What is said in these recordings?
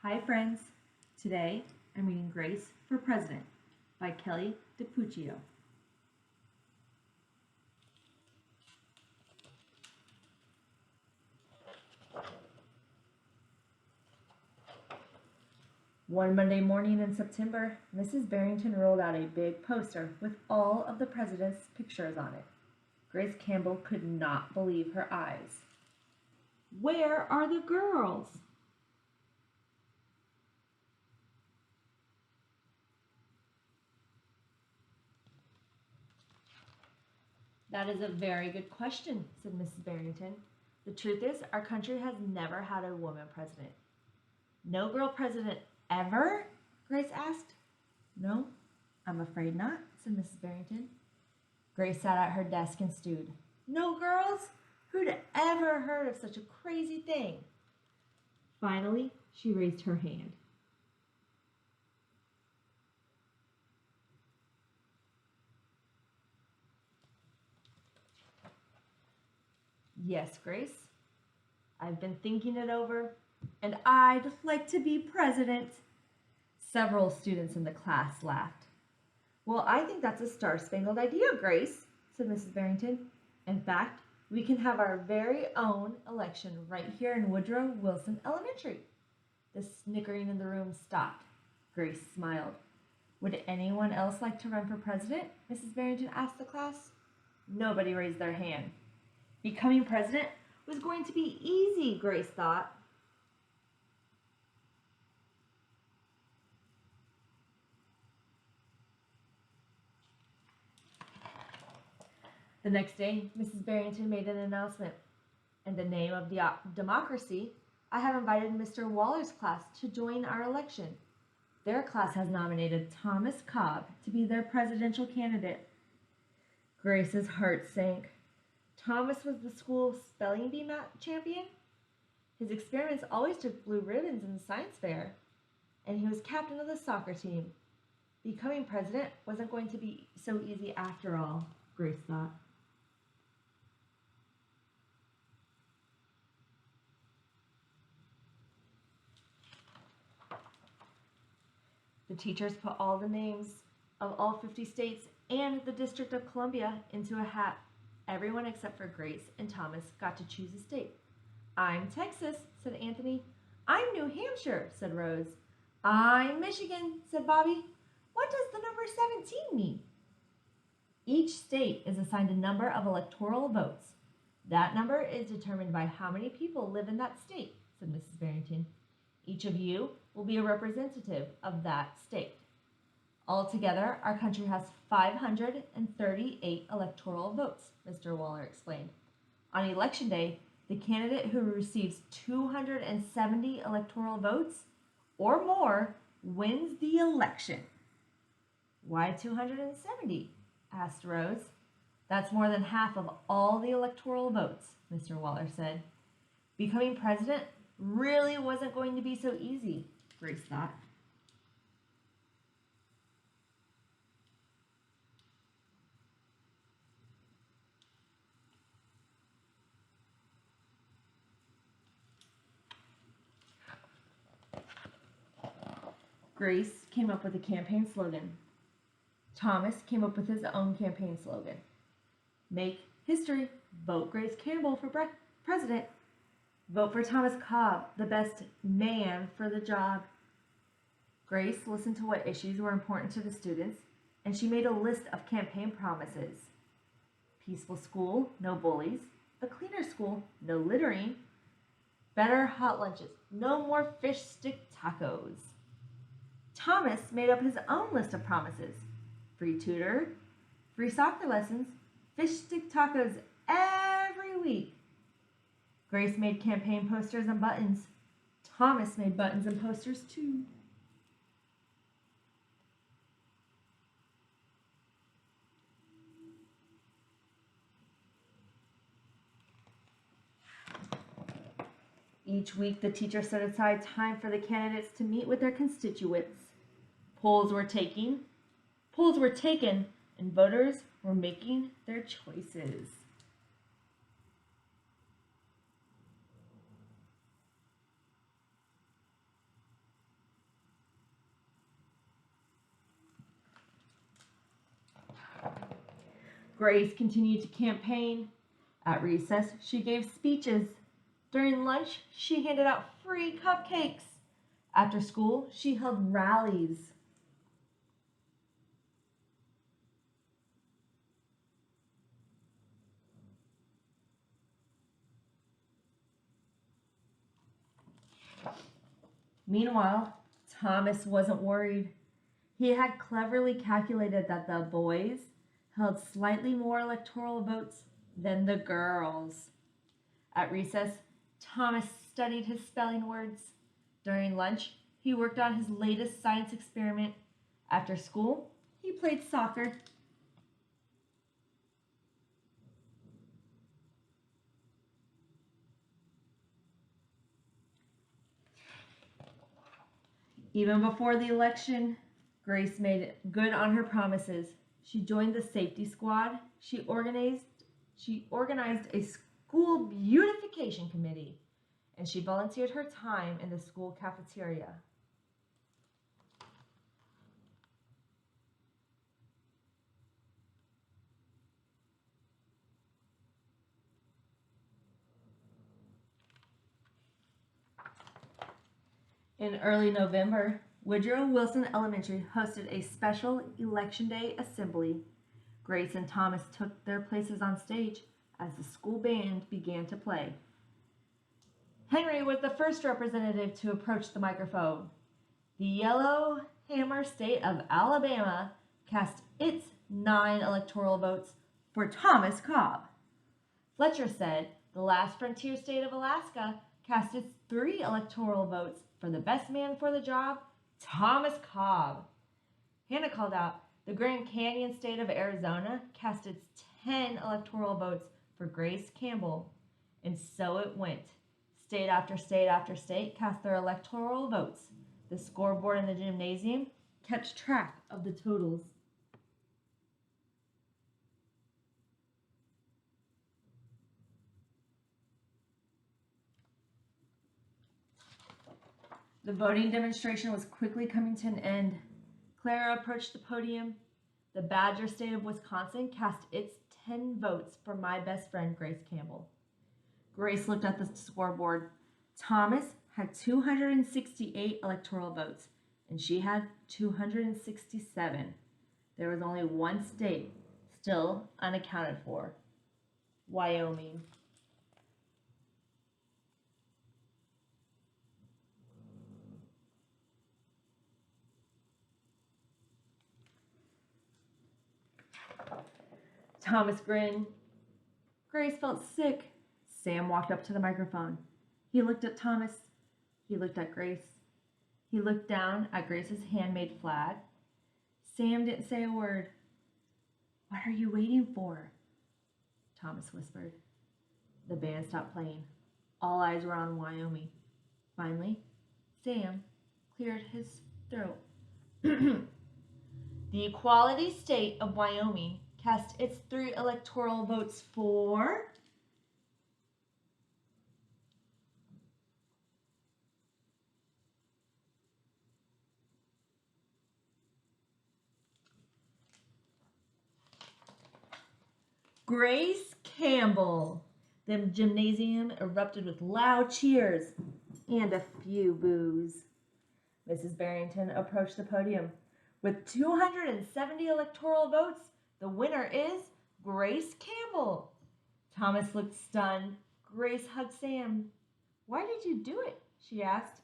Hi friends, today I'm reading Grace for President by Kelly DiPucchio. One Monday morning in September, Mrs. Barrington rolled out a big poster with all of the president's pictures on it. Grace Campbell could not believe her eyes. Where are the girls? That is a very good question, said Mrs. Barrington. The truth is, our country has never had a woman president. No girl president ever? Grace asked. No, I'm afraid not, said Mrs. Barrington. Grace sat at her desk and stewed. No girls? Who'd ever heard of such a crazy thing? Finally, she raised her hand. Yes, Grace. I've been thinking it over, and I'd like to be president. Several students in the class laughed. Well, I think that's a star-spangled idea, Grace, said Mrs. Barrington. In fact, we can have our very own election right here in Woodrow Wilson Elementary. The snickering in the room stopped. Grace smiled. Would anyone else like to run for president? Mrs. Barrington asked the class. Nobody raised their hand. Becoming president was going to be easy, Grace thought. The next day, Mrs. Barrington made an announcement. In the name of democracy, I have invited Mr. Waller's class to join our election. Their class has nominated Thomas Cobb to be their presidential candidate. Grace's heart sank. Thomas was the school's spelling bee champion. His experiments always took blue ribbons in the science fair, and he was captain of the soccer team. Becoming president wasn't going to be so easy after all, Grace thought. The teachers put all the names of all 50 states and the District of Columbia into a hat. Everyone except for Grace and Thomas got to choose a state. I'm Texas, said Anthony. I'm New Hampshire, said Rose. I'm Michigan, said Bobby. What does the number 17 mean? Each state is assigned a number of electoral votes. That number is determined by how many people live in that state, said Mrs. Barrington. Each of you will be a representative of that state. Altogether, our country has 538 electoral votes, Mr. Waller explained. On election day, the candidate who receives 270 electoral votes or more wins the election. Why 270? Asked Rose. That's more than half of all the electoral votes, Mr. Waller said. Becoming president really wasn't going to be so easy, Grace thought. Grace came up with a campaign slogan. Thomas came up with his own campaign slogan. Make history. Vote Grace Campbell for president. Vote for Thomas Cobb, the best man for the job. Grace listened to what issues were important to the students, and she made a list of campaign promises. Peaceful school, no bullies. A cleaner school, no littering. Better hot lunches, no more fish stick tacos. Thomas made up his own list of promises. Free tutor, free soccer lessons, fish stick tacos every week. Grace made campaign posters and buttons. Thomas made buttons and posters too. Each week, the teacher set aside time for the candidates to meet with their constituents. Polls were taken, and voters were making their choices. Grace continued to campaign. At recess, she gave speeches. During lunch, she handed out free cupcakes. After school, she held rallies. Meanwhile, Thomas wasn't worried. He had cleverly calculated that the boys held slightly more electoral votes than the girls. At recess, Thomas studied his spelling words. During lunch, he worked on his latest science experiment. After school, he played soccer. Even before the election, Grace made good on her promises. She joined the safety squad. She organized a school beautification committee, and she volunteered her time in the school cafeteria. In early November, Woodrow Wilson Elementary hosted a special Election Day assembly. Grace and Thomas took their places on stage as the school band began to play. Henry was the first representative to approach the microphone. The Yellow Hammer State of Alabama cast its 9 electoral votes for Thomas Cobb. Fletcher said the last frontier state of Alaska cast its 3 electoral votes for the best man for the job, Thomas Cobb. Hannah called out the Grand Canyon state of Arizona cast its 10 electoral votes for Grace Campbell. And so it went. State after state after state cast their electoral votes. The scoreboard in the gymnasium kept track of the totals. The voting demonstration was quickly coming to an end. Clara approached the podium. The Badger state of Wisconsin cast its 10 votes for my best friend, Grace Campbell. Grace looked at the scoreboard. Thomas had 268 electoral votes, and she had 267. There was only one state still unaccounted for: Wyoming. Thomas grinned. Grace felt sick. Sam walked up to the microphone. He looked at Thomas. He looked at Grace. He looked down at Grace's handmade flag. Sam didn't say a word. "What are you waiting for?" Thomas whispered. The band stopped playing. All eyes were on Wyoming. Finally, Sam cleared his throat. The equality state of Wyoming cast its 3 electoral votes for Grace Campbell. The gymnasium erupted with loud cheers and a few boos. Mrs. Barrington approached the podium. With 270 electoral votes, the winner is Grace Campbell. Thomas looked stunned. Grace hugged Sam. "Why did you do it?" she asked.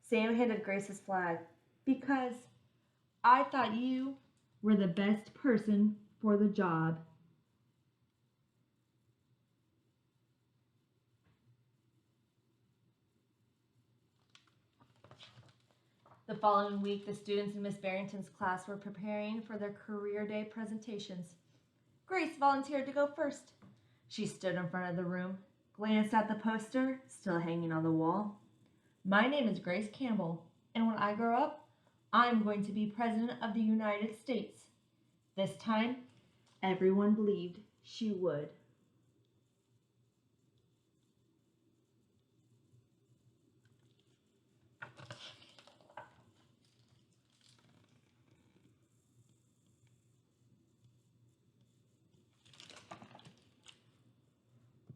Sam handed Grace his flag. "Because I thought you were the best person for the job." The following week, the students in Miss Barrington's class were preparing for their career day presentations. Grace volunteered to go first. She stood in front of the room, glanced at the poster still hanging on the wall. "My name is Grace Campbell, and when I grow up, I'm going to be President of the United States." This time, everyone believed she would.